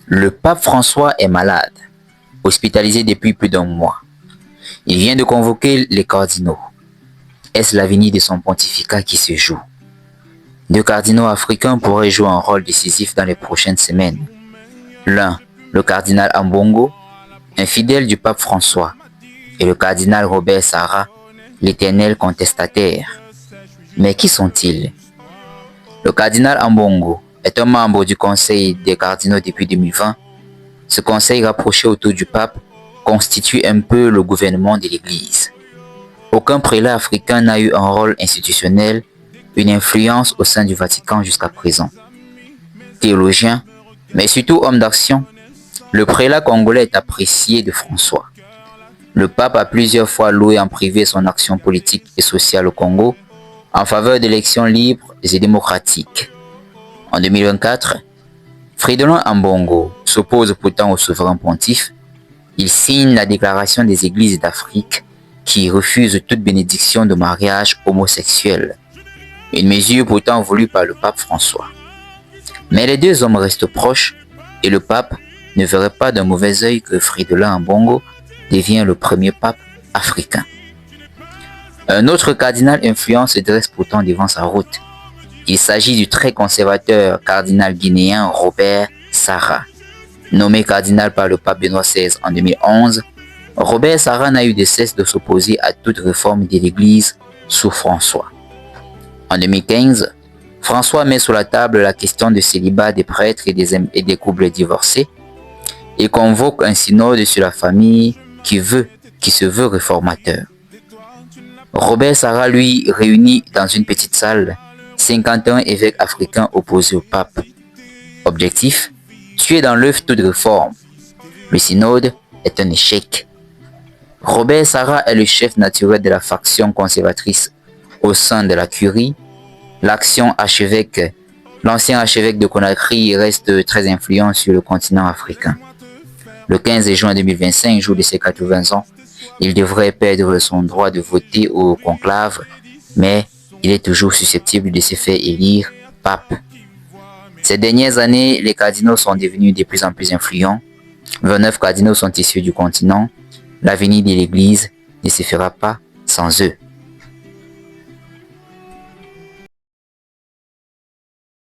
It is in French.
Le pape François est malade, hospitalisé depuis plus d'un mois. Il vient de convoquer les cardinaux. Est-ce l'avenir de son pontificat qui se joue? Deux cardinaux africains pourraient jouer un rôle décisif dans les prochaines semaines. L'un, le cardinal Ambongo, un fidèle du pape François, et le cardinal Robert Sarah, l'éternel contestataire. Mais qui sont-ils? Le cardinal Ambongo est un membre du conseil des cardinaux depuis 2020. Ce conseil rapproché autour du pape constitue un peu le gouvernement de l'Église. Aucun prélat africain n'a eu un rôle institutionnel, une influence au sein du Vatican jusqu'à présent. Théologien, mais surtout homme d'action, le prélat congolais est apprécié de François. Le pape a plusieurs fois loué en privé son action politique et sociale au Congo en faveur d'élections libres et démocratiques. En 2024, Fridolin Ambongo s'oppose pourtant au souverain pontife. Il signe la déclaration des églises d'Afrique qui refuse toute bénédiction de mariage homosexuel, une mesure pourtant voulue par le pape François. Mais les deux hommes restent proches et le pape ne verrait pas d'un mauvais œil que Fridolin Ambongo devient le premier pape africain. Un autre cardinal influent se dresse pourtant devant sa route. Il s'agit du très conservateur cardinal guinéen Robert Sarah. Nommé cardinal par le pape Benoît XVI en 2011, Robert Sarah n'a eu de cesse de s'opposer à toute réforme de l'Église sous François. En 2015, François met sur la table la question du célibat des prêtres et des couples divorcés et convoque un synode sur la famille qui se veut réformateur. Robert Sarah, lui, réunit dans une petite salle 51 évêques africains opposés au pape. Objectif, tuer dans l'œuf toute réforme. Le synode est un échec. Robert Sarah est le chef naturel de la faction conservatrice au sein de la curie. L'ancien archevêque de Conakry reste très influent sur le continent africain. Le 15 juin 2025, jour de ses 80 ans, il devrait perdre son droit de voter au conclave, mais il est toujours susceptible de se faire élire pape. Ces dernières années, les cardinaux sont devenus de plus en plus influents. 29 cardinaux sont issus du continent. L'avenir de l'Église ne se fera pas sans eux.